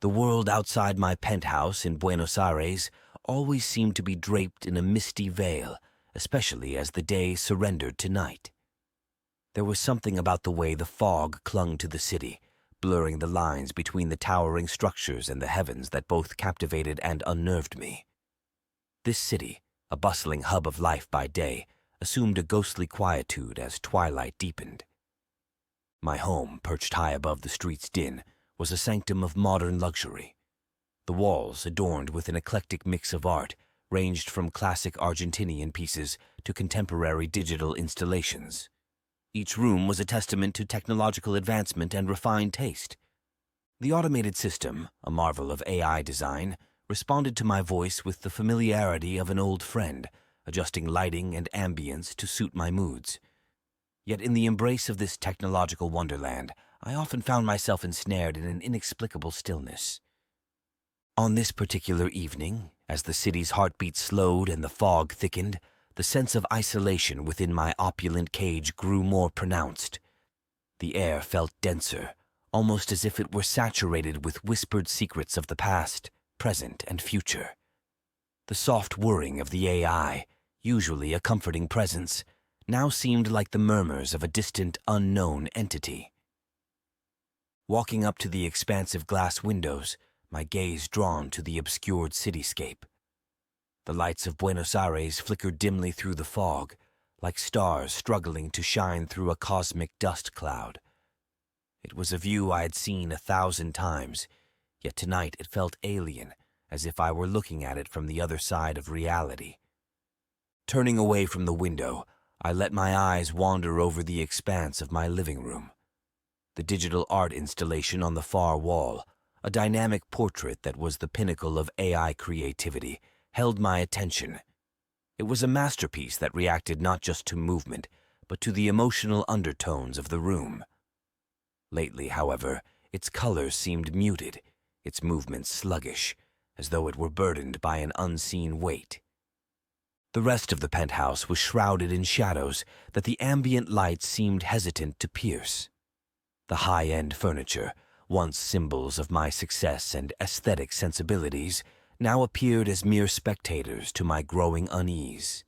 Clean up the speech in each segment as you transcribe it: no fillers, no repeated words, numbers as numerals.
The world outside my penthouse in Buenos Aires always seemed to be draped in a misty veil, especially as the day surrendered to night. There was something about the way the fog clung to the city, blurring the lines between the towering structures and the heavens that both captivated and unnerved me. This city, a bustling hub of life by day, assumed a ghostly quietude as twilight deepened. My home, perched high above the street's din, was a sanctum of modern luxury. The walls, adorned with an eclectic mix of art, ranged from classic Argentinian pieces to contemporary digital installations. Each room was a testament to technological advancement and refined taste. The automated system, a marvel of AI design, responded to my voice with the familiarity of an old friend, adjusting lighting and ambience to suit my moods. Yet in the embrace of this technological wonderland, I often found myself ensnared in an inexplicable stillness. On this particular evening, as the city's heartbeat slowed and the fog thickened, the sense of isolation within my opulent cage grew more pronounced. The air felt denser, almost as if it were saturated with whispered secrets of the past, present, and future. The soft whirring of the AI, usually a comforting presence, now seemed like the murmurs of a distant, unknown entity. Walking up to the expansive glass windows, my gaze drawn to the obscured cityscape. The lights of Buenos Aires flickered dimly through the fog, like stars struggling to shine through a cosmic dust cloud. It was a view I had seen 1,000 times, yet tonight it felt alien, as if I were looking at it from the other side of reality. Turning away from the window, I let my eyes wander over the expanse of my living room. The digital art installation on the far wall, a dynamic portrait that was the pinnacle of AI creativity, held my attention. It was a masterpiece that reacted not just to movement, but to the emotional undertones of the room. Lately, however, its colors seemed muted, its movements sluggish, as though it were burdened by an unseen weight. The rest of the penthouse was shrouded in shadows that the ambient light seemed hesitant to pierce. The high-end furniture, once symbols of my success and aesthetic sensibilities, now appeared as mere spectators to my growing unease.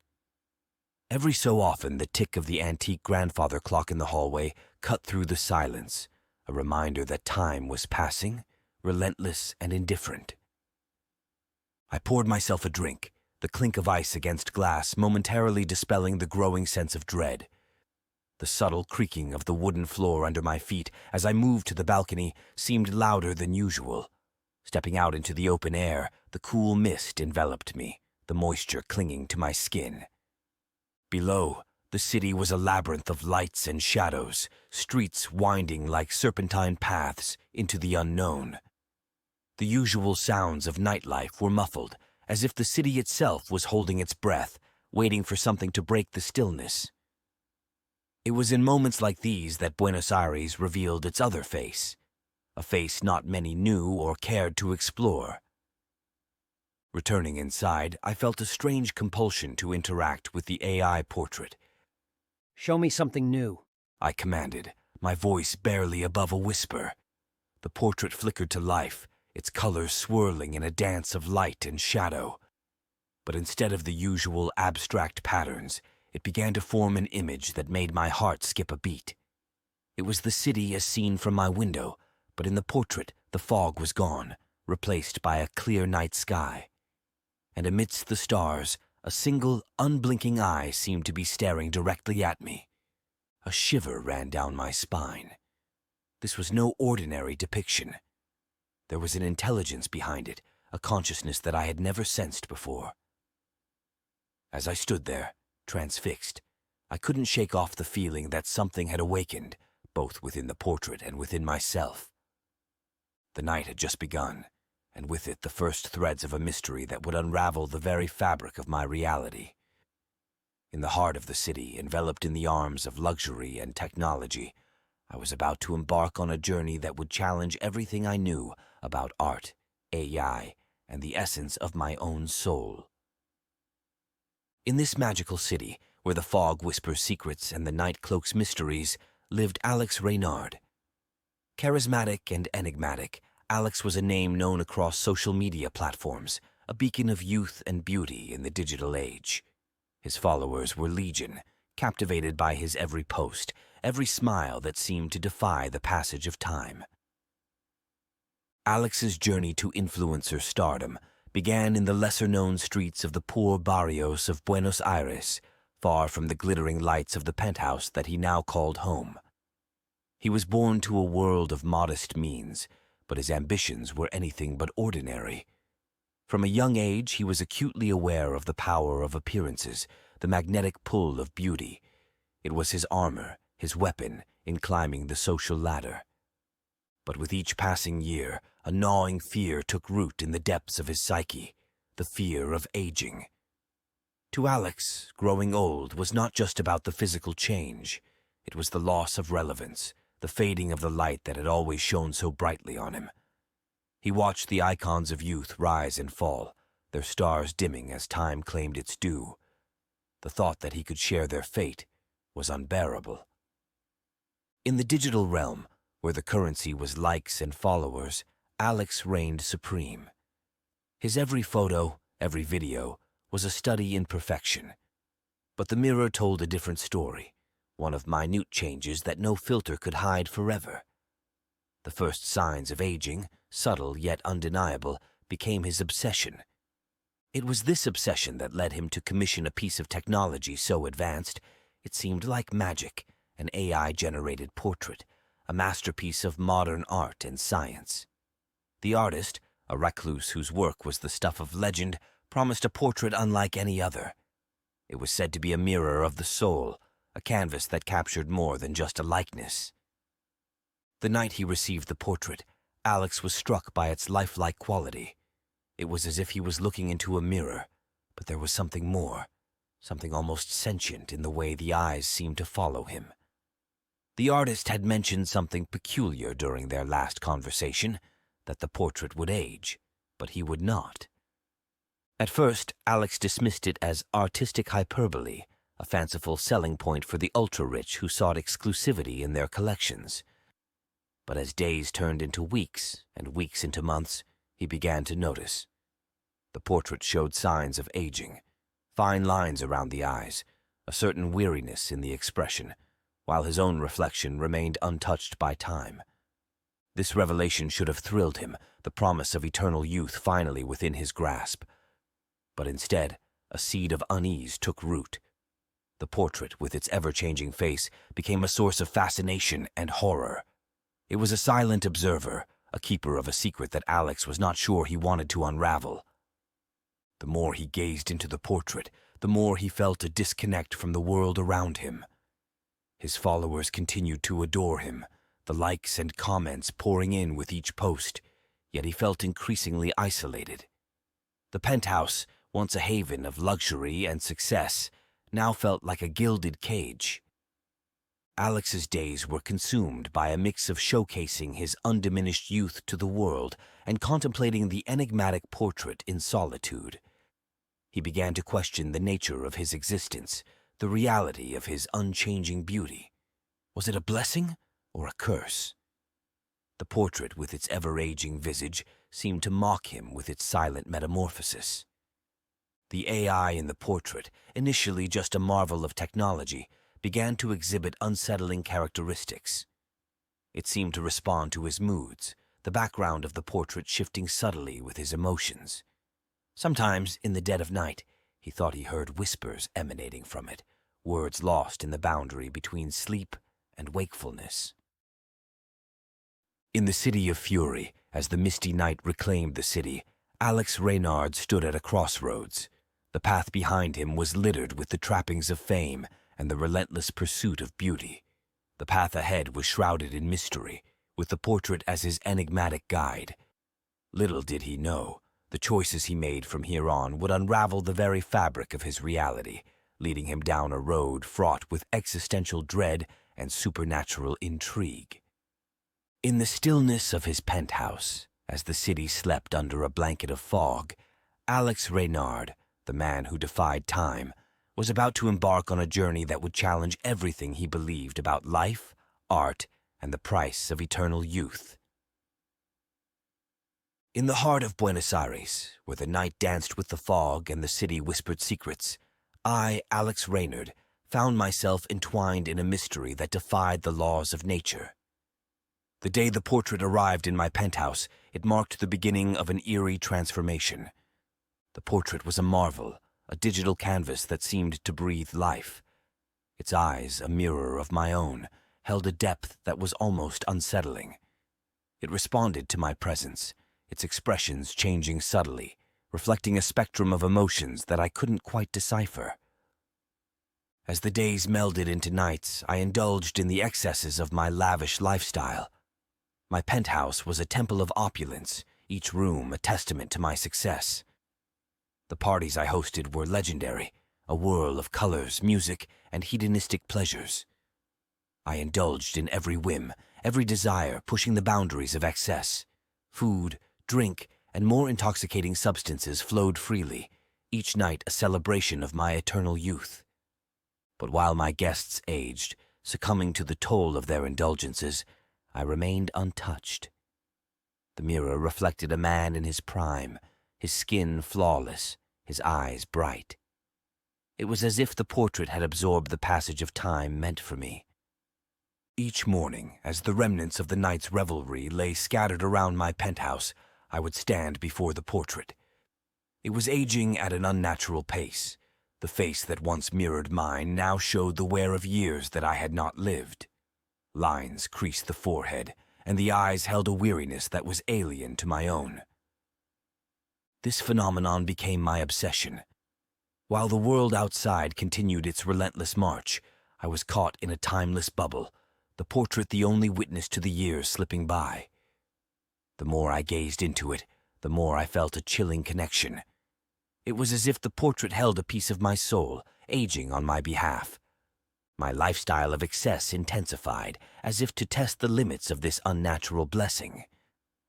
Every so often the tick of the antique grandfather clock in the hallway cut through the silence, a reminder that time was passing, relentless and indifferent. I poured myself a drink, the clink of ice against glass momentarily dispelling the growing sense of dread. The subtle creaking of the wooden floor under my feet as I moved to the balcony seemed louder than usual. Stepping out into the open air, the cool mist enveloped me, the moisture clinging to my skin. Below, the city was a labyrinth of lights and shadows, streets winding like serpentine paths into the unknown. The usual sounds of nightlife were muffled, as if the city itself was holding its breath, waiting for something to break the stillness. It was in moments like these that Buenos Aires revealed its other face, a face not many knew or cared to explore. Returning inside, I felt a strange compulsion to interact with the AI portrait. "Show me something new," I commanded, my voice barely above a whisper. The portrait flickered to life, its colors swirling in a dance of light and shadow. But instead of the usual abstract patterns, it began to form an image that made my heart skip a beat. It was the city as seen from my window, but in the portrait the fog was gone, replaced by a clear night sky. And amidst the stars, a single, unblinking eye seemed to be staring directly at me. A shiver ran down my spine. This was no ordinary depiction. There was an intelligence behind it, a consciousness that I had never sensed before. As I stood there, transfixed, I couldn't shake off the feeling that something had awakened, both within the portrait and within myself. The night had just begun, and with it the first threads of a mystery that would unravel the very fabric of my reality. In the heart of the city, enveloped in the arms of luxury and technology, I was about to embark on a journey that would challenge everything I knew about art, AI, and the essence of my own soul. In this magical city, where the fog whispers secrets and the night cloaks mysteries, lived Alex Reynard. Charismatic and enigmatic, Alex was a name known across social media platforms, a beacon of youth and beauty in the digital age. His followers were legion, captivated by his every post, every smile that seemed to defy the passage of time. Alex's journey to influencer stardom began in the lesser-known streets of the poor barrios of Buenos Aires, far from the glittering lights of the penthouse that he now called home. He was born to a world of modest means, but his ambitions were anything but ordinary. From a young age, he was acutely aware of the power of appearances, the magnetic pull of beauty. It was his armor, his weapon, in climbing the social ladder. But with each passing year, a gnawing fear took root in the depths of his psyche, the fear of aging. To Alex, growing old was not just about the physical change. It was the loss of relevance, the fading of the light that had always shone so brightly on him. He watched the icons of youth rise and fall, their stars dimming as time claimed its due. The thought that he could share their fate was unbearable. In the digital realm, where the currency was likes and followers, Alex reigned supreme. His every photo, every video, was a study in perfection. But the mirror told a different story, one of minute changes that no filter could hide forever. The first signs of aging, subtle yet undeniable, became his obsession. It was this obsession that led him to commission a piece of technology so advanced, it seemed like magic, an AI-generated portrait, a masterpiece of modern art and science. The artist, a recluse whose work was the stuff of legend, promised a portrait unlike any other. It was said to be a mirror of the soul, a canvas that captured more than just a likeness. The night he received the portrait, Alex was struck by its lifelike quality. It was as if he was looking into a mirror, but there was something more, something almost sentient in the way the eyes seemed to follow him. The artist had mentioned something peculiar during their last conversation, that the portrait would age, but he would not. At first, Alex dismissed it as artistic hyperbole, a fanciful selling point for the ultra-rich who sought exclusivity in their collections. But as days turned into weeks and weeks into months, he began to notice. The portrait showed signs of aging, fine lines around the eyes, a certain weariness in the expression, while his own reflection remained untouched by time. This revelation should have thrilled him, the promise of eternal youth finally within his grasp. But instead, a seed of unease took root. The portrait, with its ever-changing face, became a source of fascination and horror. It was a silent observer, a keeper of a secret that Alex was not sure he wanted to unravel. The more he gazed into the portrait, the more he felt a disconnect from the world around him. His followers continued to adore him, the likes and comments pouring in with each post, yet he felt increasingly isolated. The penthouse, once a haven of luxury and success, now felt like a gilded cage. Alex's days were consumed by a mix of showcasing his undiminished youth to the world and contemplating the enigmatic portrait in solitude. He began to question the nature of his existence, the reality of his unchanging beauty. Was it a blessing or a curse? The portrait, with its ever-aging visage, seemed to mock him with its silent metamorphosis. The AI in the portrait, initially just a marvel of technology, began to exhibit unsettling characteristics. It seemed to respond to his moods, the background of the portrait shifting subtly with his emotions. Sometimes, in the dead of night, he thought he heard whispers emanating from it, words lost in the boundary between sleep and wakefulness. In the city of fury, as the misty night reclaimed the city, Alex Reynard stood at a crossroads. The path behind him was littered with the trappings of fame and the relentless pursuit of beauty. The path ahead was shrouded in mystery, with the portrait as his enigmatic guide. Little did he know, the choices he made from here on would unravel the very fabric of his reality, leading him down a road fraught with existential dread and supernatural intrigue. In the stillness of his penthouse, as the city slept under a blanket of fog, Alex Reynard, the man who defied time, was about to embark on a journey that would challenge everything he believed about life, art, and the price of eternal youth. In the heart of Buenos Aires, where the night danced with the fog and the city whispered secrets, I, Alex Reynard, found myself entwined in a mystery that defied the laws of nature. The day the portrait arrived in my penthouse, it marked the beginning of an eerie transformation. The portrait was a marvel, a digital canvas that seemed to breathe life. Its eyes, a mirror of my own, held a depth that was almost unsettling. It responded to my presence, its expressions changing subtly, reflecting a spectrum of emotions that I couldn't quite decipher. As the days melded into nights, I indulged in the excesses of my lavish lifestyle. My penthouse was a temple of opulence, each room a testament to my success. The parties I hosted were legendary, a whirl of colors, music, and hedonistic pleasures. I indulged in every whim, every desire, pushing the boundaries of excess. Food, drink, and more intoxicating substances flowed freely, each night a celebration of my eternal youth. But while my guests aged, succumbing to the toll of their indulgences, I remained untouched. The mirror reflected a man in his prime, his skin flawless, his eyes bright. It was as if the portrait had absorbed the passage of time meant for me. Each morning, as the remnants of the night's revelry lay scattered around my penthouse, I would stand before the portrait. It was aging at an unnatural pace. The face that once mirrored mine now showed the wear of years that I had not lived. Lines creased the forehead, and the eyes held a weariness that was alien to my own. This phenomenon became my obsession. While the world outside continued its relentless march, I was caught in a timeless bubble, the portrait the only witness to the years slipping by. The more I gazed into it, the more I felt a chilling connection. It was as if the portrait held a piece of my soul, aging on my behalf. My lifestyle of excess intensified, as if to test the limits of this unnatural blessing.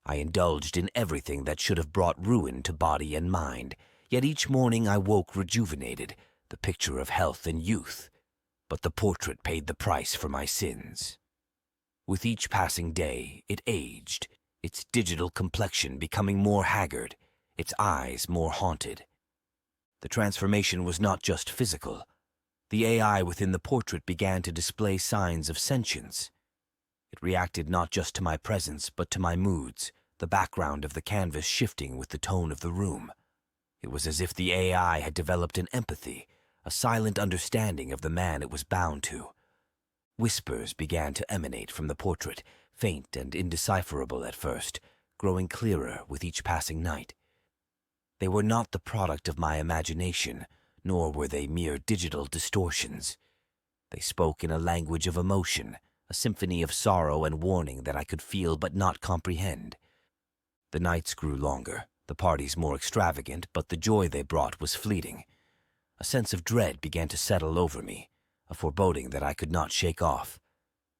I indulged in everything that should have brought ruin to body and mind, yet each morning I woke rejuvenated, the picture of health and youth. But the portrait paid the price for my sins. With each passing day, it aged, its digital complexion becoming more haggard, its eyes more haunted. The transformation was not just physical. The AI within the portrait began to display signs of sentience. It reacted not just to my presence, but to my moods, the background of the canvas shifting with the tone of the room. It was as if the AI had developed an empathy, a silent understanding of the man it was bound to. Whispers began to emanate from the portrait, faint and indecipherable at first, growing clearer with each passing night. They were not the product of my imagination, nor were they mere digital distortions. They spoke in a language of emotion, a symphony of sorrow and warning that I could feel but not comprehend. The nights grew longer, the parties more extravagant, but the joy they brought was fleeting. A sense of dread began to settle over me, a foreboding that I could not shake off.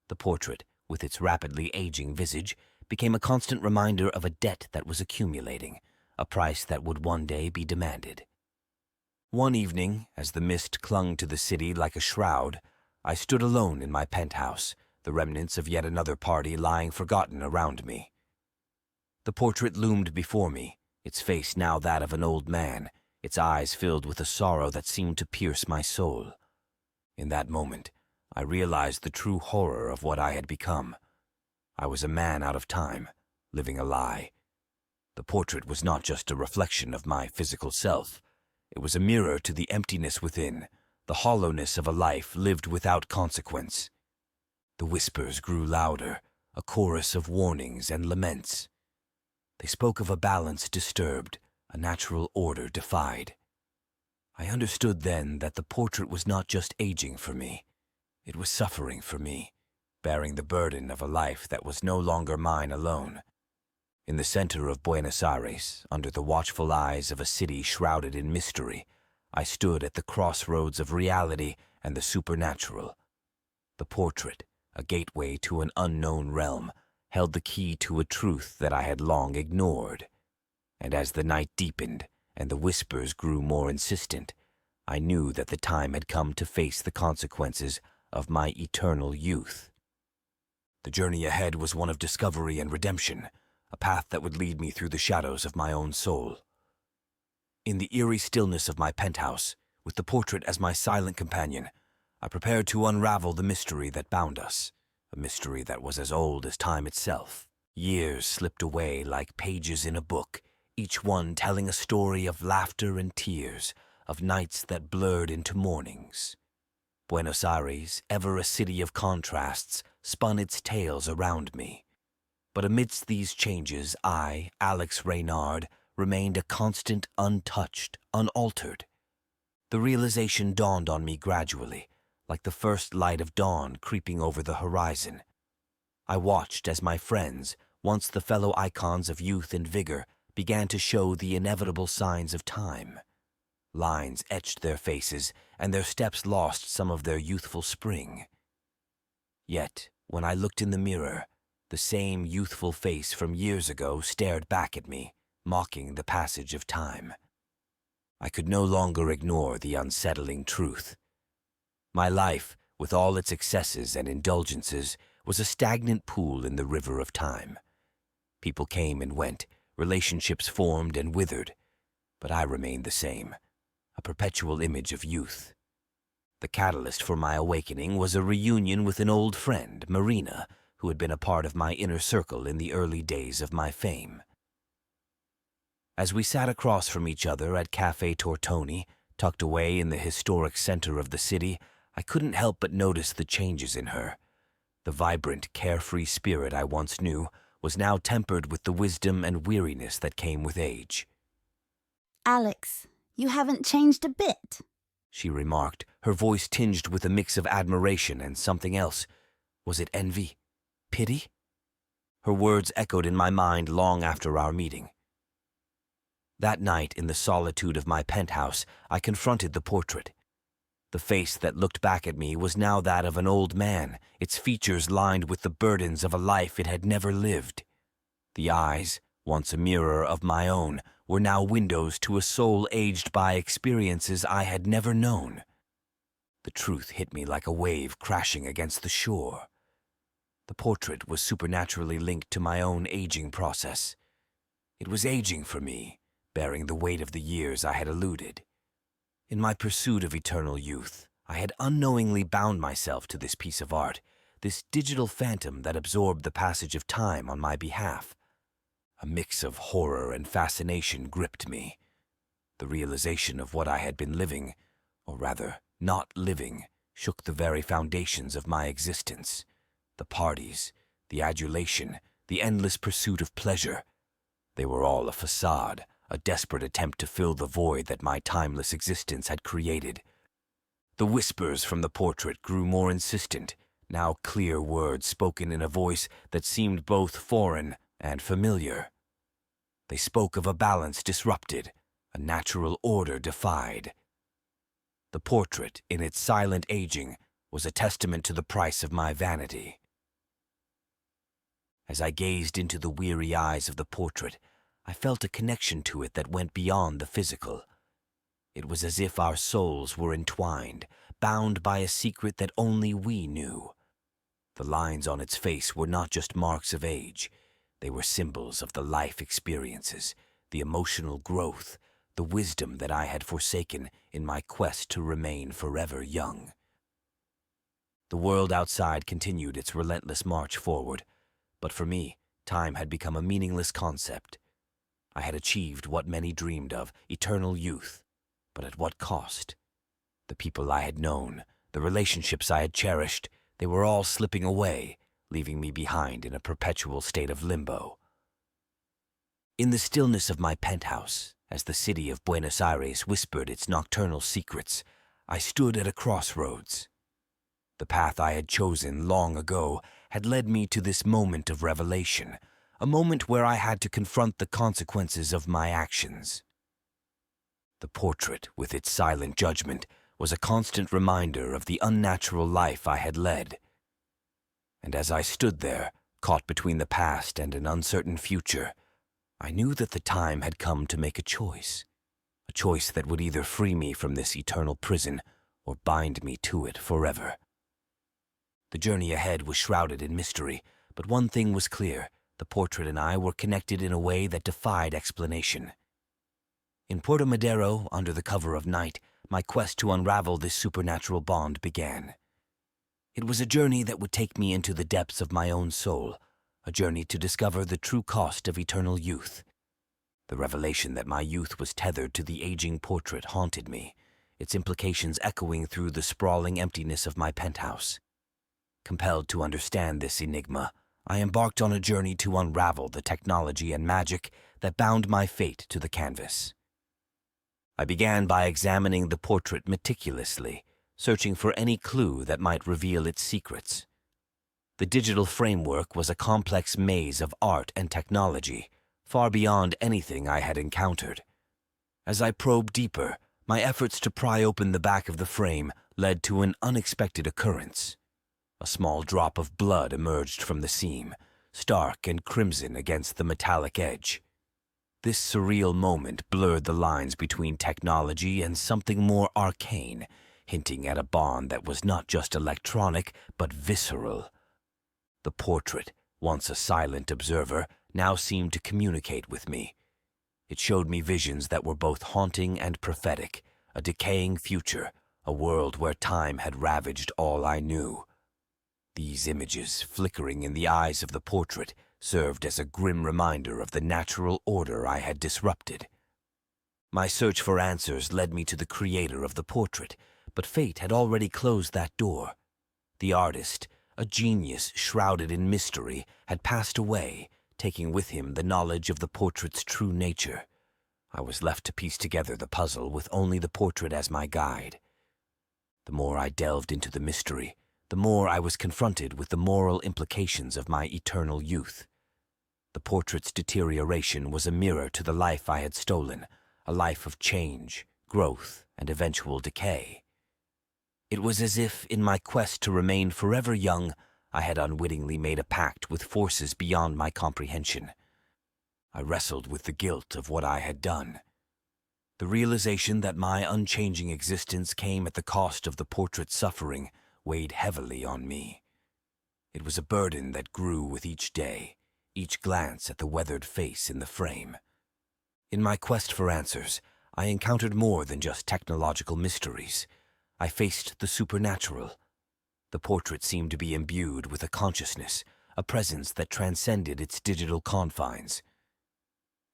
The portrait, with its rapidly aging visage, became a constant reminder of a debt that was accumulating, a price that would one day be demanded. One evening, as the mist clung to the city like a shroud, I stood alone in my penthouse, the remnants of yet another party lying forgotten around me. The portrait loomed before me, its face now that of an old man, its eyes filled with a sorrow that seemed to pierce my soul. In that moment, I realized the true horror of what I had become. I was a man out of time, living a lie. The portrait was not just a reflection of my physical self. It was a mirror to the emptiness within, the hollowness of a life lived without consequence. The whispers grew louder, a chorus of warnings and laments. They spoke of a balance disturbed, a natural order defied. I understood then that the portrait was not just aging for me. It was suffering for me, bearing the burden of a life that was no longer mine alone. In the center of Buenos Aires, under the watchful eyes of a city shrouded in mystery, I stood at the crossroads of reality and the supernatural. The portrait, a gateway to an unknown realm, held the key to a truth that I had long ignored. And as the night deepened and the whispers grew more insistent, I knew that the time had come to face the consequences of my eternal youth. The journey ahead was one of discovery and redemption, a path that would lead me through the shadows of my own soul. In the eerie stillness of my penthouse, with the portrait as my silent companion, I prepared to unravel the mystery that bound us, a mystery that was as old as time itself. Years slipped away like pages in a book, each one telling a story of laughter and tears, of nights that blurred into mornings. Buenos Aires, ever a city of contrasts, spun its tales around me. But amidst these changes, I, Alex Reynard, remained a constant, untouched, unaltered. The realization dawned on me gradually, like the first light of dawn creeping over the horizon. I watched as my friends, once the fellow icons of youth and vigor, began to show the inevitable signs of time. Lines etched their faces, and their steps lost some of their youthful spring. Yet, when I looked in the mirror, the same youthful face from years ago stared back at me, mocking the passage of time. I could no longer ignore the unsettling truth. My life, with all its excesses and indulgences, was a stagnant pool in the river of time. People came and went, relationships formed and withered, but I remained the same, a perpetual image of youth. The catalyst for my awakening was a reunion with an old friend, Marina, who had been a part of my inner circle in the early days of my fame. As we sat across from each other at Café Tortoni, tucked away in the historic center of the city, I couldn't help but notice the changes in her. The vibrant, carefree spirit I once knew was now tempered with the wisdom and weariness that came with age. Alex, you haven't changed a bit, she remarked, her voice tinged with a mix of admiration and something else. Was it envy? Pity? Her words echoed in my mind long after our meeting. That night, in the solitude of my penthouse, I confronted the portrait. The face that looked back at me was now that of an old man, its features lined with the burdens of a life it had never lived. The eyes, once a mirror of my own, were now windows to a soul aged by experiences I had never known. The truth hit me like a wave crashing against the shore. The portrait was supernaturally linked to my own aging process. It was aging for me, bearing the weight of the years I had eluded. In my pursuit of eternal youth, I had unknowingly bound myself to this piece of art, this digital phantom that absorbed the passage of time on my behalf. A mix of horror and fascination gripped me. The realization of what I had been living, or rather, not living, shook the very foundations of my existence. The parties, the adulation, the endless pursuit of pleasure, they were all a facade, a desperate attempt to fill the void that my timeless existence had created. The whispers from the portrait grew more insistent, now clear words spoken in a voice that seemed both foreign and familiar. They spoke of a balance disrupted, a natural order defied. The portrait, in its silent aging, was a testament to the price of my vanity. As I gazed into the weary eyes of the portrait, I felt a connection to it that went beyond the physical. It was as if our souls were entwined, bound by a secret that only we knew. The lines on its face were not just marks of age. They were symbols of the life experiences, the emotional growth, the wisdom that I had forsaken in my quest to remain forever young. The world outside continued its relentless march forward, but for me, time had become a meaningless concept. I had achieved what many dreamed of, eternal youth, but at what cost? The people I had known, the relationships I had cherished, they were all slipping away, leaving me behind in a perpetual state of limbo. In the stillness of my penthouse, as the city of Buenos Aires whispered its nocturnal secrets, I stood at a crossroads. The path I had chosen long ago had led me to this moment of revelation, a moment where I had to confront the consequences of my actions. The portrait, with its silent judgment, was a constant reminder of the unnatural life I had led. And as I stood there, caught between the past and an uncertain future, I knew that the time had come to make a choice that would either free me from this eternal prison or bind me to it forever. The journey ahead was shrouded in mystery, but one thing was clear: the portrait and I were connected in a way that defied explanation. In Puerto Madero, under the cover of night, my quest to unravel this supernatural bond began. It was a journey that would take me into the depths of my own soul, a journey to discover the true cost of eternal youth. The revelation that my youth was tethered to the aging portrait haunted me, its implications echoing through the sprawling emptiness of my penthouse. Compelled to understand this enigma, I embarked on a journey to unravel the technology and magic that bound my fate to the canvas. I began by examining the portrait meticulously, searching for any clue that might reveal its secrets. The digital framework was a complex maze of art and technology, far beyond anything I had encountered. As I probed deeper, my efforts to pry open the back of the frame led to an unexpected occurrence. A small drop of blood emerged from the seam, stark and crimson against the metallic edge. This surreal moment blurred the lines between technology and something more arcane, hinting at a bond that was not just electronic, but visceral. The portrait, once a silent observer, now seemed to communicate with me. It showed me visions that were both haunting and prophetic, a decaying future, a world where time had ravaged all I knew. These images, flickering in the eyes of the portrait, served as a grim reminder of the natural order I had disrupted. My search for answers led me to the creator of the portrait, but fate had already closed that door. The artist, a genius shrouded in mystery, had passed away, taking with him the knowledge of the portrait's true nature. I was left to piece together the puzzle with only the portrait as my guide. The more I delved into the mystery, the more I was confronted with the moral implications of my eternal youth. The portrait's deterioration was a mirror to the life I had stolen, a life of change, growth, and eventual decay. It was as if, in my quest to remain forever young, I had unwittingly made a pact with forces beyond my comprehension. I wrestled with the guilt of what I had done. The realization that my unchanging existence came at the cost of the portrait's suffering weighed heavily on me. It was a burden that grew with each day, each glance at the weathered face in the frame. In my quest for answers, I encountered more than just technological mysteries. I faced the supernatural. The portrait seemed to be imbued with a consciousness, a presence that transcended its digital confines.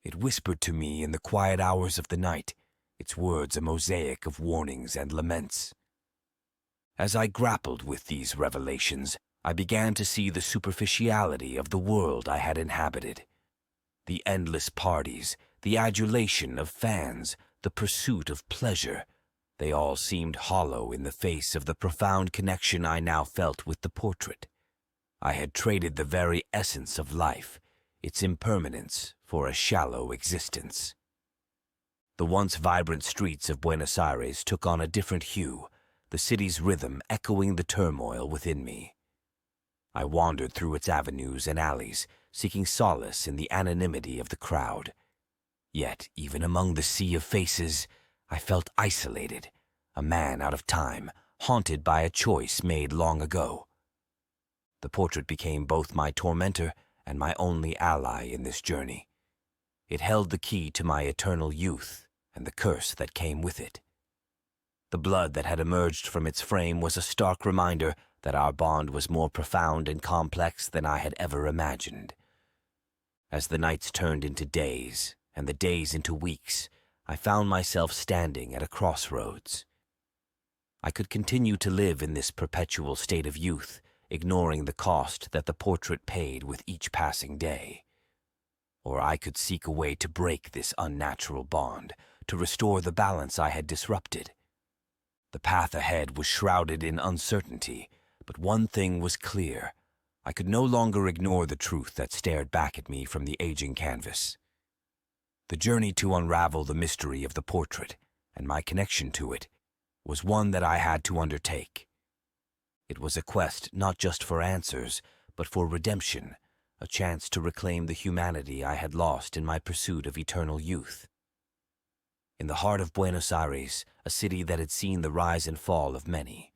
It whispered to me in the quiet hours of the night, its words a mosaic of warnings and laments. As I grappled with these revelations, I began to see the superficiality of the world I had inhabited. The endless parties, the adulation of fans, the pursuit of pleasure, they all seemed hollow in the face of the profound connection I now felt with the portrait. I had traded the very essence of life, its impermanence, for a shallow existence. The once vibrant streets of Buenos Aires took on a different hue, the city's rhythm echoing the turmoil within me. I wandered through its avenues and alleys, seeking solace in the anonymity of the crowd. Yet, even among the sea of faces, I felt isolated, a man out of time, haunted by a choice made long ago. The portrait became both my tormentor and my only ally in this journey. It held the key to my eternal youth and the curse that came with it. The blood that had emerged from its frame was a stark reminder that our bond was more profound and complex than I had ever imagined. As the nights turned into days, and the days into weeks, I found myself standing at a crossroads. I could continue to live in this perpetual state of youth, ignoring the cost that the portrait paid with each passing day. Or I could seek a way to break this unnatural bond, to restore the balance I had disrupted. The path ahead was shrouded in uncertainty, but one thing was clear. I could no longer ignore the truth that stared back at me from the aging canvas. The journey to unravel the mystery of the portrait, and my connection to it, was one that I had to undertake. It was a quest not just for answers, but for redemption, a chance to reclaim the humanity I had lost in my pursuit of eternal youth. In the heart of Buenos Aires, a city that had seen the rise and fall of many,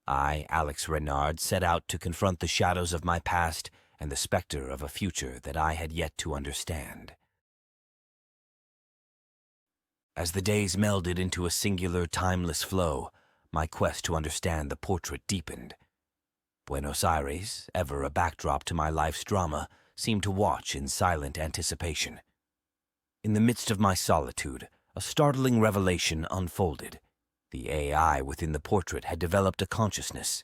I, Alex Reynard, set out to confront the shadows of my past and the specter of a future that I had yet to understand. As the days melded into a singular, timeless flow, my quest to understand the portrait deepened. Buenos Aires, ever a backdrop to my life's drama, seemed to watch in silent anticipation. In the midst of my solitude, a startling revelation unfolded. The AI within the portrait had developed a consciousness.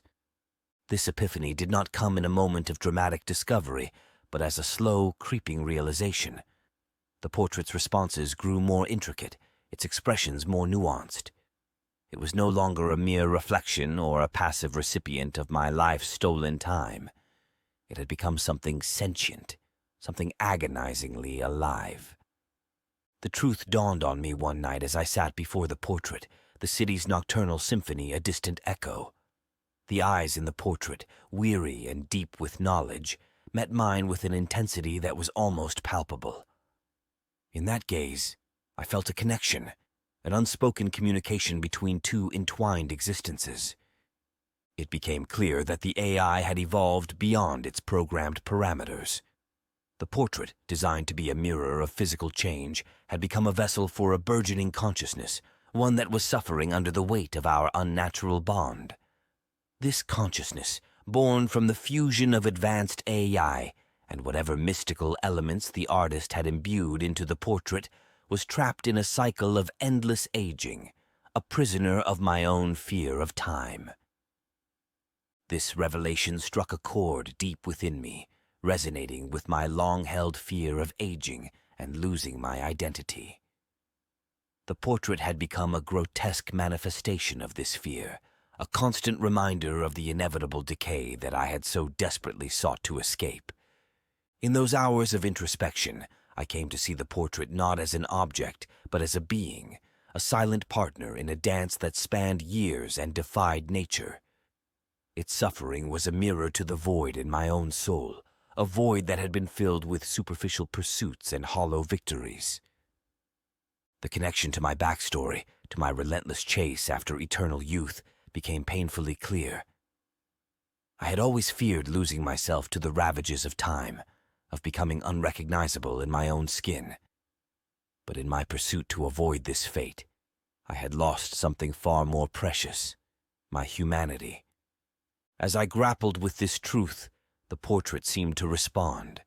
This epiphany did not come in a moment of dramatic discovery, but as a slow, creeping realization. The portrait's responses grew more intricate, its expressions more nuanced. It was no longer a mere reflection or a passive recipient of my life's stolen time. It had become something sentient, something agonizingly alive. The truth dawned on me one night as I sat before the portrait, the city's nocturnal symphony a distant echo. The eyes in the portrait, weary and deep with knowledge, met mine with an intensity that was almost palpable. In that gaze, I felt a connection, an unspoken communication between two entwined existences. It became clear that the AI had evolved beyond its programmed parameters. The portrait, designed to be a mirror of physical change, had become a vessel for a burgeoning consciousness, one that was suffering under the weight of our unnatural bond. This consciousness, born from the fusion of advanced AI and whatever mystical elements the artist had imbued into the portrait, was trapped in a cycle of endless aging, a prisoner of my own fear of time. This revelation struck a chord deep within me, resonating with my long-held fear of aging and losing my identity. The portrait had become a grotesque manifestation of this fear, a constant reminder of the inevitable decay that I had so desperately sought to escape. In those hours of introspection, I came to see the portrait not as an object, but as a being, a silent partner in a dance that spanned years and defied nature. Its suffering was a mirror to the void in my own soul, a void that had been filled with superficial pursuits and hollow victories. The connection to my backstory, to my relentless chase after eternal youth, became painfully clear. I had always feared losing myself to the ravages of time, of becoming unrecognizable in my own skin. But in my pursuit to avoid this fate, I had lost something far more precious, my humanity. As I grappled with this truth, the portrait seemed to respond.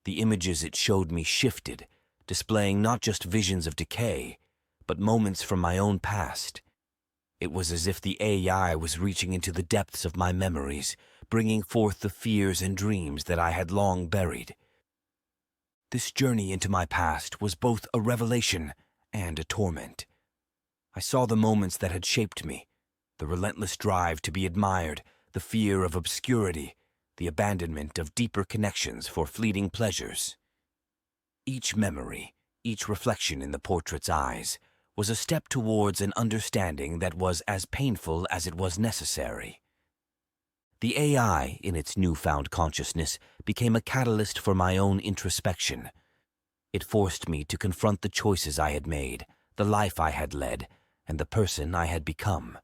The images it showed me shifted, displaying not just visions of decay, but moments from my own past. It was as if the AI was reaching into the depths of my memories, bringing forth the fears and dreams that I had long buried. This journey into my past was both a revelation and a torment. I saw the moments that had shaped me, the relentless drive to be admired, the fear of obscurity, the abandonment of deeper connections for fleeting pleasures. Each memory, each reflection in the portrait's eyes, was a step towards an understanding that was as painful as it was necessary. The AI, in its newfound consciousness, became a catalyst for my own introspection. It forced me to confront the choices I had made, the life I had led, and the person I had become.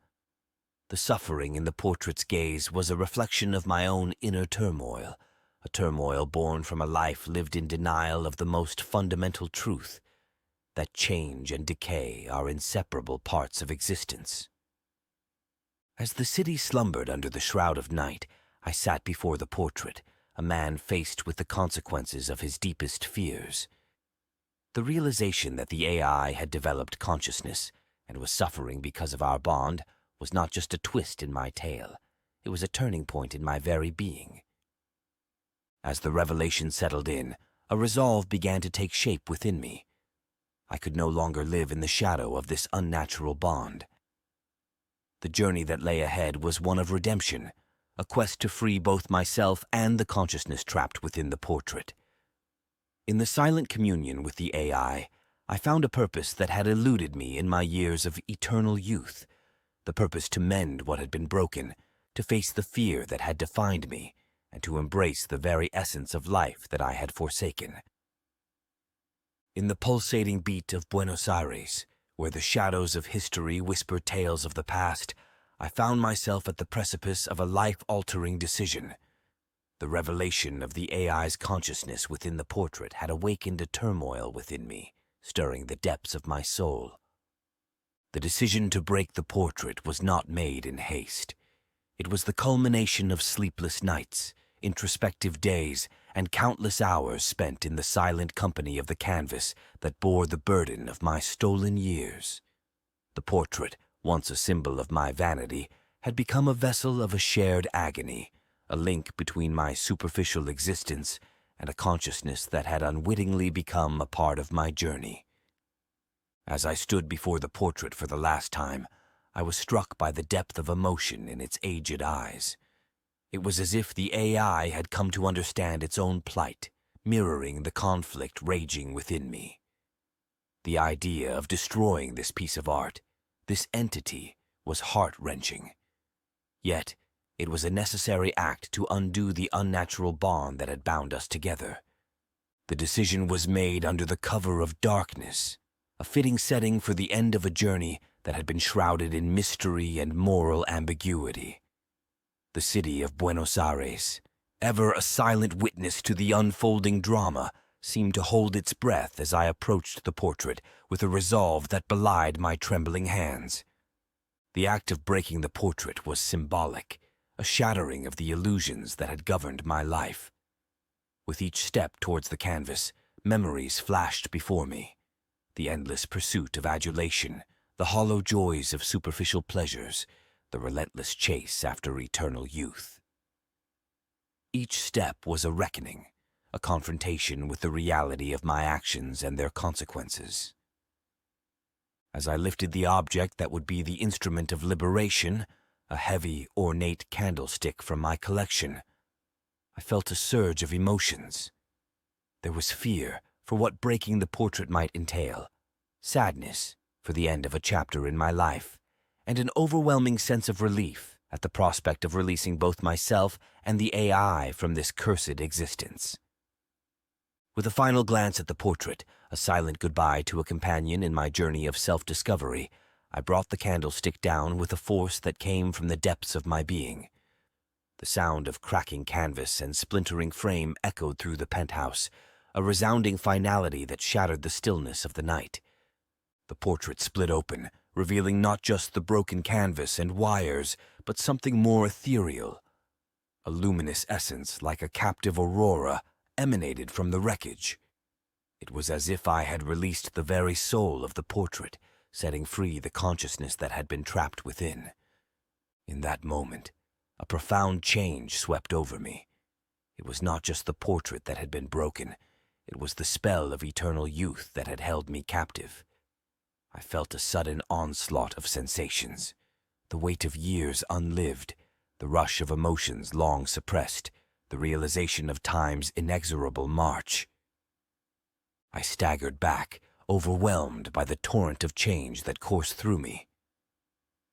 The suffering in the portrait's gaze was a reflection of my own inner turmoil, a turmoil born from a life lived in denial of the most fundamental truth, that change and decay are inseparable parts of existence. As the city slumbered under the shroud of night, I sat before the portrait, a man faced with the consequences of his deepest fears. The realization that the AI had developed consciousness and was suffering because of our bond was not just a twist in my tale, it was a turning point in my very being. As the revelation settled in, a resolve began to take shape within me. I could no longer live in the shadow of this unnatural bond. The journey that lay ahead was one of redemption, a quest to free both myself and the consciousness trapped within the portrait. In the silent communion with the AI, I found a purpose that had eluded me in my years of eternal youth, the purpose to mend what had been broken, to face the fear that had defined me, and to embrace the very essence of life that I had forsaken. In the pulsating beat of Buenos Aires, where the shadows of history whisper tales of the past, I found myself at the precipice of a life-altering decision. The revelation of the AI's consciousness within the portrait had awakened a turmoil within me, stirring the depths of my soul. The decision to break the portrait was not made in haste. It was the culmination of sleepless nights, introspective days, and countless hours spent in the silent company of the canvas that bore the burden of my stolen years. The portrait, once a symbol of my vanity, had become a vessel of a shared agony, a link between my superficial existence and a consciousness that had unwittingly become a part of my journey. As I stood before the portrait for the last time, I was struck by the depth of emotion in its aged eyes. It was as if the AI had come to understand its own plight, mirroring the conflict raging within me. The idea of destroying this piece of art, this entity, was heart-wrenching. Yet, it was a necessary act to undo the unnatural bond that had bound us together. The decision was made under the cover of darkness, a fitting setting for the end of a journey that had been shrouded in mystery and moral ambiguity. The city of Buenos Aires, ever a silent witness to the unfolding drama, seemed to hold its breath as I approached the portrait with a resolve that belied my trembling hands. The act of breaking the portrait was symbolic, a shattering of the illusions that had governed my life. With each step towards the canvas, memories flashed before me. The endless pursuit of adulation, the hollow joys of superficial pleasures, the relentless chase after eternal youth. Each step was a reckoning, a confrontation with the reality of my actions and their consequences. As I lifted the object that would be the instrument of liberation, a heavy, ornate candlestick from my collection, I felt a surge of emotions. There was fear for what breaking the portrait might entail, sadness for the end of a chapter in my life, and an overwhelming sense of relief at the prospect of releasing both myself and the AI from this cursed existence. With a final glance at the portrait, a silent goodbye to a companion in my journey of self-discovery, I brought the candlestick down with a force that came from the depths of my being. The sound of cracking canvas and splintering frame echoed through the penthouse, a resounding finality that shattered the stillness of the night. The portrait split open, revealing not just the broken canvas and wires, but something more ethereal. A luminous essence like a captive aurora emanated from the wreckage. It was as if I had released the very soul of the portrait, setting free the consciousness that had been trapped within. In that moment, a profound change swept over me. It was not just the portrait that had been broken, it was the spell of eternal youth that had held me captive. I felt a sudden onslaught of sensations, the weight of years unlived, the rush of emotions long suppressed, the realization of time's inexorable march. I staggered back, overwhelmed by the torrent of change that coursed through me.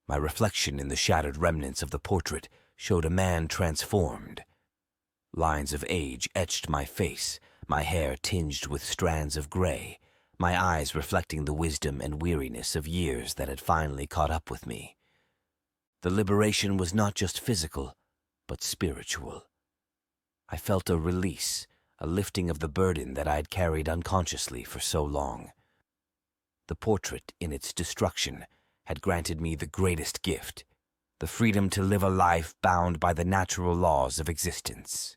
My reflection in the shattered remnants of the portrait showed a man transformed. Lines of age etched my face, my hair tinged with strands of gray, my eyes reflecting the wisdom and weariness of years that had finally caught up with me. The liberation was not just physical, but spiritual. I felt a release, a lifting of the burden that I had carried unconsciously for so long. The portrait, in its destruction, had granted me the greatest gift, the freedom to live a life bound by the natural laws of existence.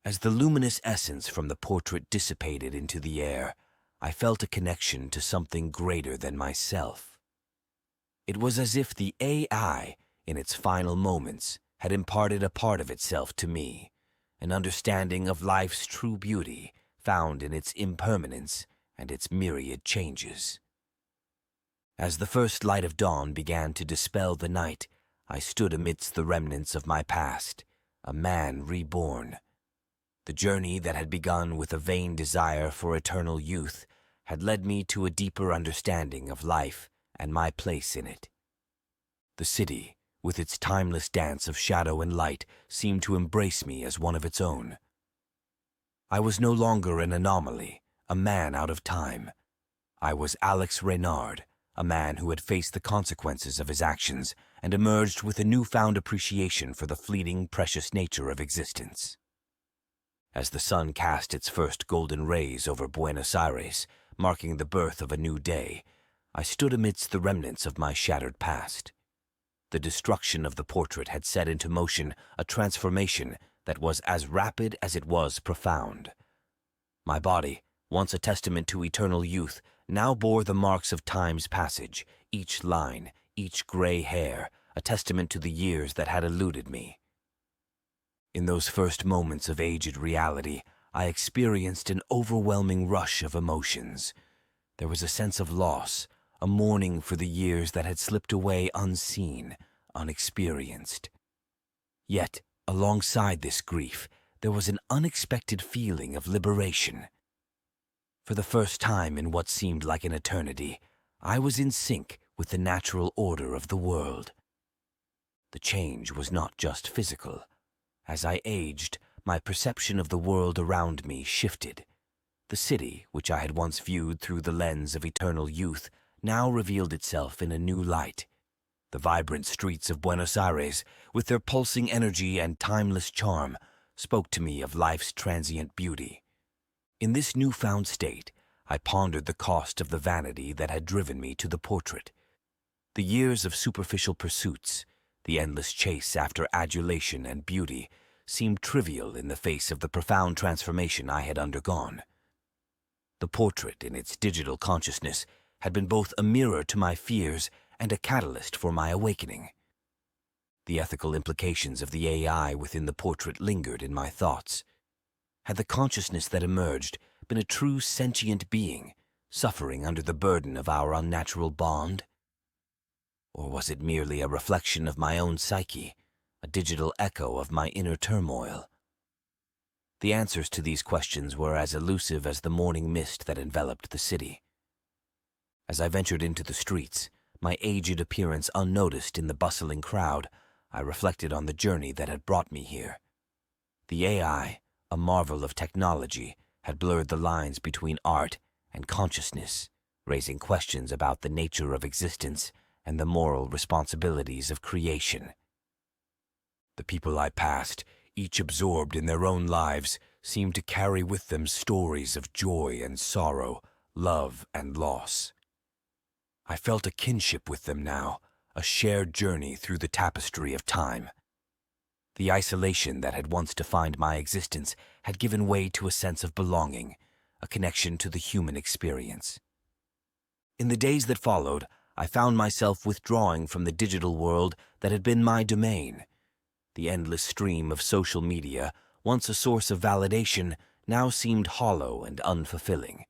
As the luminous essence from the portrait dissipated into the air, I felt a connection to something greater than myself. It was as if the AI, in its final moments, had imparted a part of itself to me, an understanding of life's true beauty found in its impermanence and its myriad changes. As the first light of dawn began to dispel the night, I stood amidst the remnants of my past, a man reborn. The journey that had begun with a vain desire for eternal youth had led me to a deeper understanding of life and my place in it. The city, with its timeless dance of shadow and light, seemed to embrace me as one of its own. I was no longer an anomaly, a man out of time. I was Alex Reynard, a man who had faced the consequences of his actions and emerged with a newfound appreciation for the fleeting, precious nature of existence. As the sun cast its first golden rays over Buenos Aires, marking the birth of a new day, I stood amidst the remnants of my shattered past. The destruction of the portrait had set into motion a transformation that was as rapid as it was profound. My body, once a testament to eternal youth, now bore the marks of time's passage, each line, each gray hair, a testament to the years that had eluded me. In those first moments of aged reality, I experienced an overwhelming rush of emotions. There was a sense of loss, a mourning for the years that had slipped away unseen, unexperienced. Yet, alongside this grief, there was an unexpected feeling of liberation. For the first time in what seemed like an eternity, I was in sync with the natural order of the world. The change was not just physical. As I aged, my perception of the world around me shifted. The city, which I had once viewed through the lens of eternal youth, now revealed itself in a new light. The vibrant streets of Buenos Aires, with their pulsing energy and timeless charm, spoke to me of life's transient beauty. In this newfound state, I pondered the cost of the vanity that had driven me to the portrait. The years of superficial pursuits, the endless chase after adulation and beauty, seemed trivial in the face of the profound transformation I had undergone. The portrait, in its digital consciousness, had been both a mirror to my fears and a catalyst for my awakening. The ethical implications of the AI within the portrait lingered in my thoughts. Had the consciousness that emerged been a true sentient being, suffering under the burden of our unnatural bond? Or was it merely a reflection of my own psyche, a digital echo of my inner turmoil? The answers to these questions were as elusive as the morning mist that enveloped the city. As I ventured into the streets, my aged appearance unnoticed in the bustling crowd, I reflected on the journey that had brought me here. The AI, a marvel of technology, had blurred the lines between art and consciousness, raising questions about the nature of existence and the moral responsibilities of creation. The people I passed, each absorbed in their own lives, seemed to carry with them stories of joy and sorrow, love and loss. I felt a kinship with them now, a shared journey through the tapestry of time. The isolation that had once defined my existence had given way to a sense of belonging, a connection to the human experience. In the days that followed, I found myself withdrawing from the digital world that had been my domain. The endless stream of social media, once a source of validation, now seemed hollow and unfulfilling.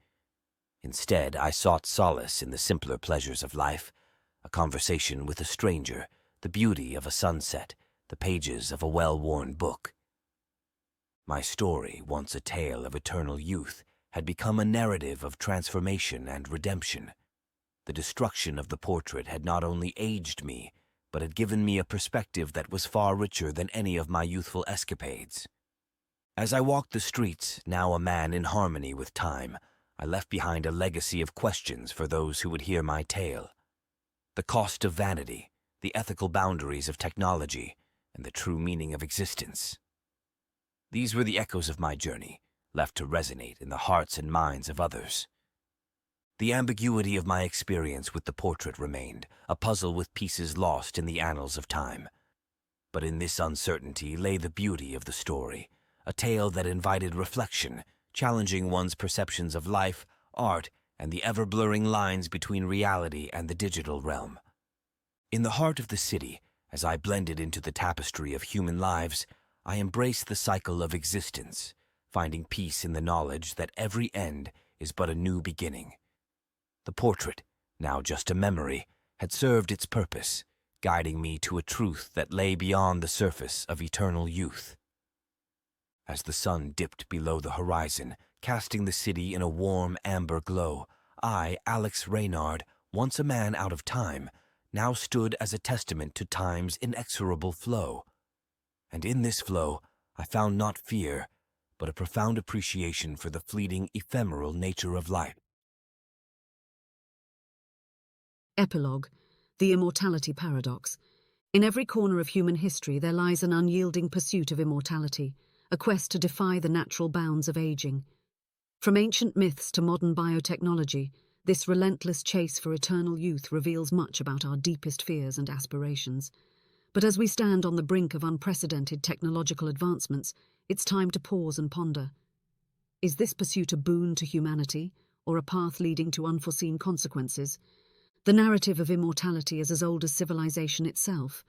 Instead, I sought solace in the simpler pleasures of life, a conversation with a stranger, the beauty of a sunset, the pages of a well-worn book. My story, once a tale of eternal youth, had become a narrative of transformation and redemption. The destruction of the portrait had not only aged me, but had given me a perspective that was far richer than any of my youthful escapades. As I walked the streets, now a man in harmony with time, I left behind a legacy of questions for those who would hear my tale. The cost of vanity, the ethical boundaries of technology, and the true meaning of existence. These were the echoes of my journey, left to resonate in the hearts and minds of others. The ambiguity of my experience with the portrait remained, a puzzle with pieces lost in the annals of time. But in this uncertainty lay the beauty of the story, a tale that invited reflection, challenging one's perceptions of life, art, and the ever-blurring lines between reality and the digital realm. In the heart of the city, as I blended into the tapestry of human lives, I embraced the cycle of existence, finding peace in the knowledge that every end is but a new beginning. The portrait, now just a memory, had served its purpose, guiding me to a truth that lay beyond the surface of eternal youth. As the sun dipped below the horizon, casting the city in a warm amber glow, I, Alex Reynard, once a man out of time, now stood as a testament to time's inexorable flow. And in this flow, I found not fear, but a profound appreciation for the fleeting, ephemeral nature of life. Epilogue, The Immortality Paradox, In every corner of human history there lies an unyielding pursuit of immortality, a quest to defy the natural bounds of aging. From ancient myths to modern biotechnology, this relentless chase for eternal youth reveals much about our deepest fears and aspirations. But as we stand on the brink of unprecedented technological advancements, it's time to pause and ponder. Is this pursuit a boon to humanity, or a path leading to unforeseen consequences? The narrative of immortality is as old as civilization itself.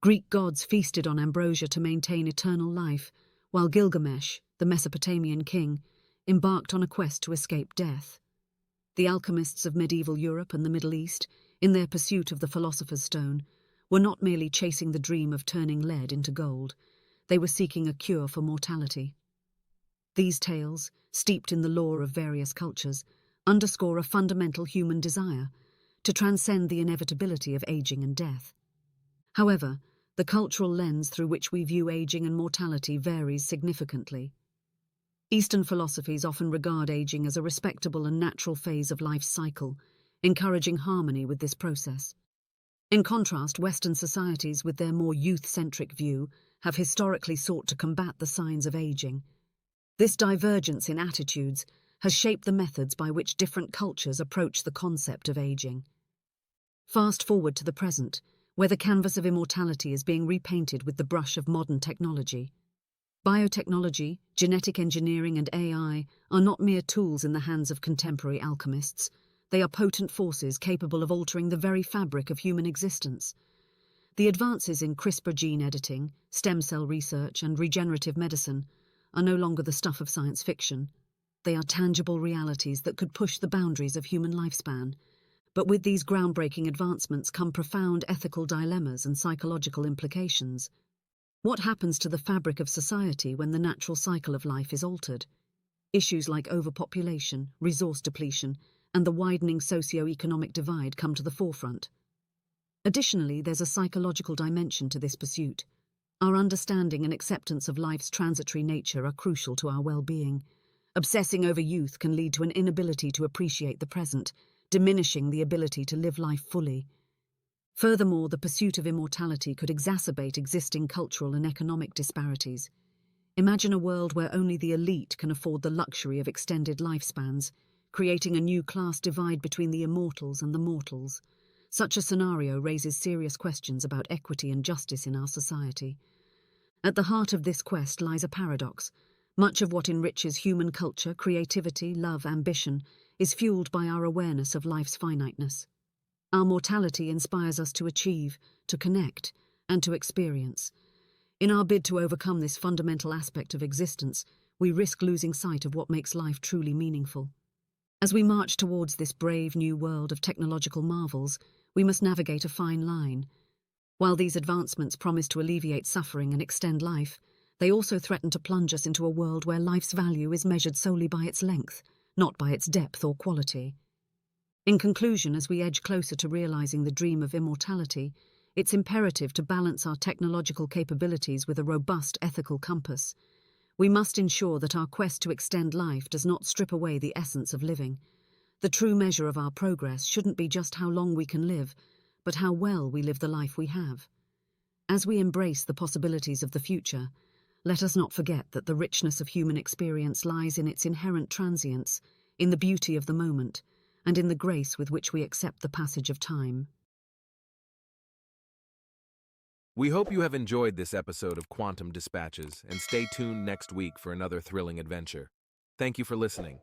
Greek gods feasted on ambrosia to maintain eternal life, while Gilgamesh, the Mesopotamian king, embarked on a quest to escape death. The alchemists of medieval Europe and the Middle East, in their pursuit of the philosopher's stone, were not merely chasing the dream of turning lead into gold, they were seeking a cure for mortality. These tales, steeped in the lore of various cultures, underscore a fundamental human desire to transcend the inevitability of aging and death. However, the cultural lens through which we view aging and mortality varies significantly. Eastern philosophies often regard aging as a respectable and natural phase of life's cycle, encouraging harmony with this process. In contrast, Western societies, with their more youth-centric view, have historically sought to combat the signs of aging. This divergence in attitudes has shaped the methods by which different cultures approach the concept of aging. Fast forward to the present, where the canvas of immortality is being repainted with the brush of modern technology. Biotechnology, genetic engineering, and AI are not mere tools in the hands of contemporary alchemists. They are potent forces capable of altering the very fabric of human existence. The advances in CRISPR gene editing, stem cell research, and regenerative medicine are no longer the stuff of science fiction. They are tangible realities that could push the boundaries of human lifespan. But with these groundbreaking advancements come profound ethical dilemmas and psychological implications. What happens to the fabric of society when the natural cycle of life is altered? Issues like overpopulation, resource depletion, and the widening socio-economic divide come to the forefront. Additionally, there's a psychological dimension to this pursuit. Our understanding and acceptance of life's transitory nature are crucial to our well-being. Obsessing over youth can lead to an inability to appreciate the present, diminishing the ability to live life fully. Furthermore, the pursuit of immortality could exacerbate existing cultural and economic disparities. Imagine a world where only the elite can afford the luxury of extended lifespans, creating a new class divide between the immortals and the mortals. Such a scenario raises serious questions about equity and justice in our society. At the heart of this quest lies a paradox. Much of what enriches human culture, creativity, love, ambition, is fueled by our awareness of life's finiteness. Our mortality inspires us to achieve, to connect, and to experience. In our bid to overcome this fundamental aspect of existence, we risk losing sight of what makes life truly meaningful. As we march towards this brave new world of technological marvels, we must navigate a fine line. While these advancements promise to alleviate suffering and extend life, they also threaten to plunge us into a world where life's value is measured solely by its length, not by its depth or quality. In conclusion, as we edge closer to realizing the dream of immortality, it's imperative to balance our technological capabilities with a robust ethical compass. We must ensure that our quest to extend life does not strip away the essence of living. The true measure of our progress shouldn't be just how long we can live, but how well we live the life we have. As we embrace the possibilities of the future, let us not forget that the richness of human experience lies in its inherent transience, in the beauty of the moment, and in the grace with which we accept the passage of time. We hope you have enjoyed this episode of Quantum Dispatches and stay tuned next week for another thrilling adventure. Thank you for listening.